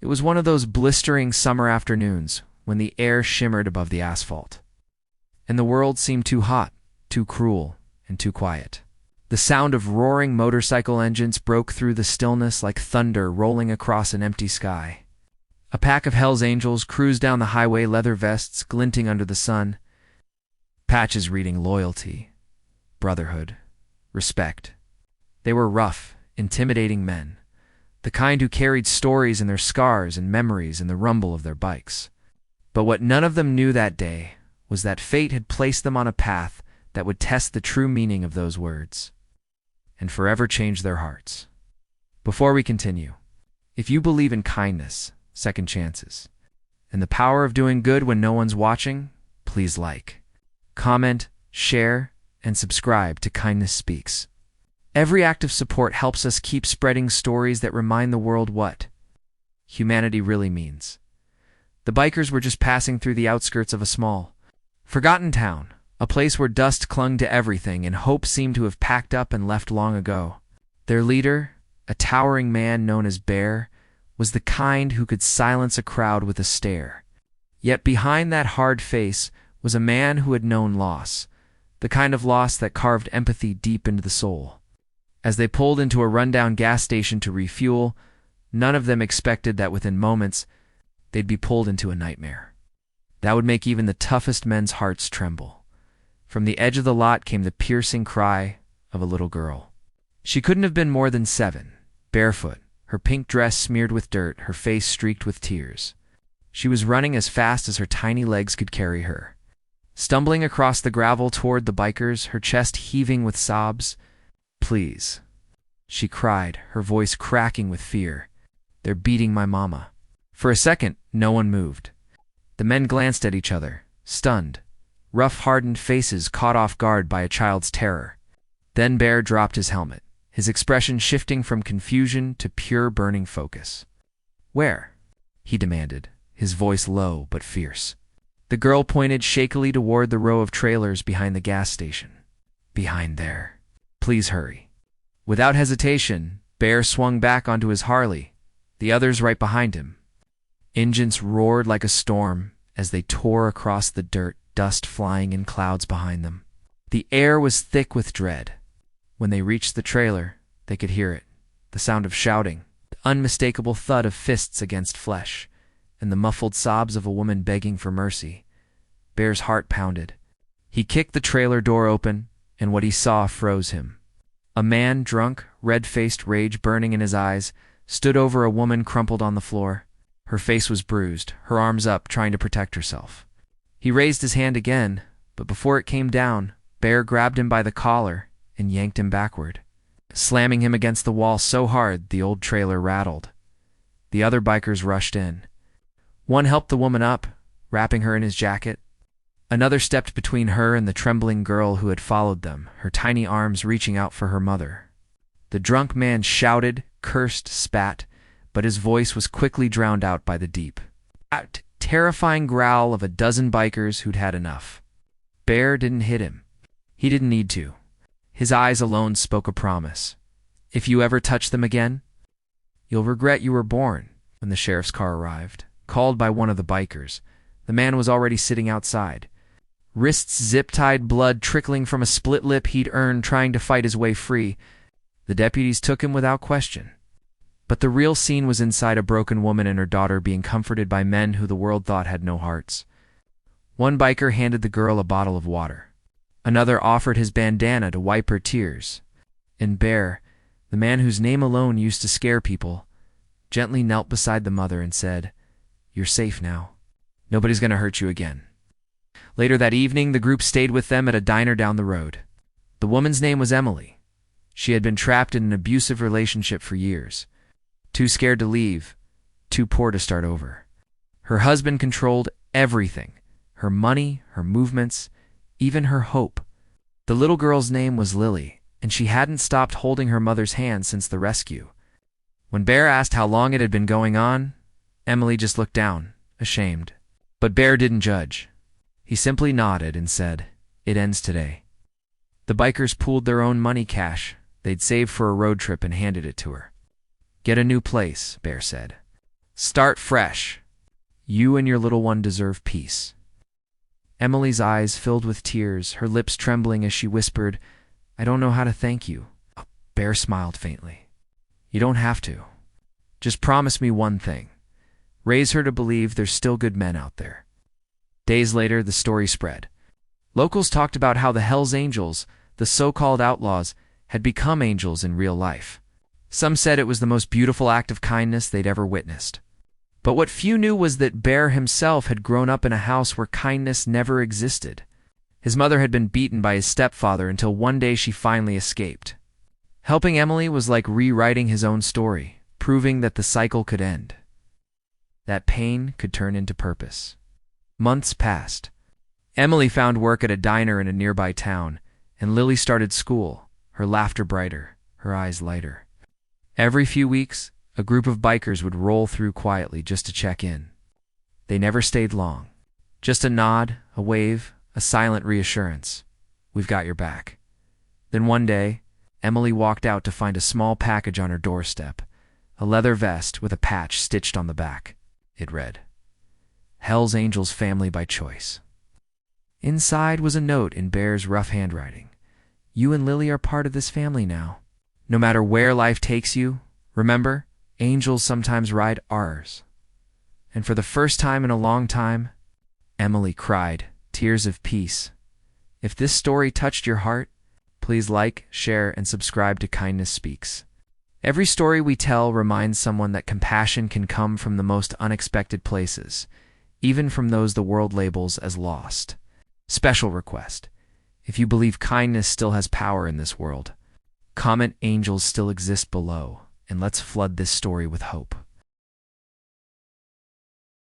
It was one of those blistering summer afternoons when the air shimmered above the asphalt, and the world seemed too hot, too cruel, and too quiet. The sound of roaring motorcycle engines broke through the stillness like thunder rolling across an empty sky. A pack of Hell's Angels cruised down the highway, leather vests glinting under the sun, patches reading loyalty, brotherhood, respect. They were rough, intimidating men, the kind who carried stories in their scars and memories in the rumble of their bikes. But what none of them knew that day was that fate had placed them on a path that would test the true meaning of those words and forever change their hearts. Before we continue, if you believe in kindness, second chances, and the power of doing good when no one's watching, please like, comment, share, and subscribe to Kindness Speaks. Every act of support helps us keep spreading stories that remind the world what humanity really means. The bikers were just passing through the outskirts of a small, forgotten town, a place where dust clung to everything and hope seemed to have packed up and left long ago. Their leader, a towering man known as Bear, was the kind who could silence a crowd with a stare. Yet behind that hard face was a man who had known loss, the kind of loss that carved empathy deep into the soul. As they pulled into a rundown gas station to refuel, none of them expected that within moments, they'd be pulled into a nightmare that would make even the toughest men's hearts tremble. From the edge of the lot came the piercing cry of a little girl. She couldn't have been more than 7, barefoot, her pink dress smeared with dirt, her face streaked with tears. She was running as fast as her tiny legs could carry her, stumbling across the gravel toward the bikers, her chest heaving with sobs. "Please," she cried, her voice cracking with fear. "They're beating my mama." For a second, no one moved. The men glanced at each other, stunned, rough, hardened faces caught off guard by a child's terror. Then Bear dropped his helmet, his expression shifting from confusion to pure burning focus. "Where?" he demanded, his voice low but fierce. The girl pointed shakily toward the row of trailers behind the gas station. "Behind there. Please hurry." Without hesitation, Bear swung back onto his Harley, the others right behind him. Engines roared like a storm as they tore across the dirt, dust flying in clouds behind them. The air was thick with dread. When they reached the trailer, they could hear it, the sound of shouting, the unmistakable thud of fists against flesh, and the muffled sobs of a woman begging for mercy. Bear's heart pounded. He kicked the trailer door open, and what he saw froze him. A man, drunk, red-faced, rage burning in his eyes, stood over a woman crumpled on the floor. Her face was bruised, her arms up, trying to protect herself. He raised his hand again, but before it came down, Bear grabbed him by the collar and yanked him backward, slamming him against the wall so hard the old trailer rattled. The other bikers rushed in. One helped the woman up, wrapping her in his jacket. Another stepped between her and the trembling girl who had followed them, her tiny arms reaching out for her mother. The drunk man shouted, cursed, spat, but his voice was quickly drowned out by the deep, terrifying growl of a dozen bikers who'd had enough. Bear didn't hit him. He didn't need to. His eyes alone spoke a promise. "If you ever touch them again, you'll regret you were born." When the sheriff's car arrived, called by one of the bikers, the man was already sitting outside, wrists zip-tied, blood trickling from a split lip he'd earned trying to fight his way free. The deputies took him without question. But the real scene was inside, a broken woman and her daughter being comforted by men who the world thought had no hearts. One biker handed the girl a bottle of water. Another offered his bandana to wipe her tears. And Bear, the man whose name alone used to scare people, gently knelt beside the mother and said, "You're safe now. Nobody's going to hurt you again." Later that evening, the group stayed with them at a diner down the road. The woman's name was Emily. She had been trapped in an abusive relationship for years. Too scared to leave, too poor to start over. Her husband controlled everything, her money, her movements, even her hope. The little girl's name was Lily, and she hadn't stopped holding her mother's hand since the rescue. When Bear asked how long it had been going on, Emily just looked down, ashamed. But Bear didn't judge. He simply nodded and said, "It ends today." The bikers pooled their own money cash they'd saved for a road trip and handed it to her. "Get a new place," Bear said. Start fresh. You and your little one deserve peace. Emily's eyes filled with tears, her lips trembling as she whispered, I don't know how to thank you. Bear smiled faintly. You don't have to. Just promise me one thing. Raise her to believe there's still good men out there. Days later, the story spread. Locals talked about how the Hells Angels, the so-called outlaws, had become angels in real life. Some said it was the most beautiful act of kindness they'd ever witnessed. But what few knew was that Bear himself had grown up in a house where kindness never existed. His mother had been beaten by his stepfather until one day she finally escaped. Helping Emily was like rewriting his own story, proving that the cycle could end. That pain could turn into purpose. Months passed. Emily found work at a diner in a nearby town, and Lily started school, her laughter brighter, her eyes lighter. Every few weeks, a group of bikers would roll through quietly just to check in. They never stayed long. Just a nod, a wave, a silent reassurance. We've got your back. Then one day, Emily walked out to find a small package on her doorstep, a leather vest with a patch stitched on the back. It read, Hell's Angels Family by Choice. Inside was a note in Bear's rough handwriting. You and Lily are part of this family now. No matter where life takes you, remember, angels sometimes ride ours. And for the first time in a long time, Emily cried, tears of peace. If this story touched your heart, please like, share, and subscribe to Kindness Speaks. Every story we tell reminds someone that compassion can come from the most unexpected places, even from those the world labels as lost. Special request: if you believe kindness still has power in this world, comment angels still exist below, and let's flood this story with hope.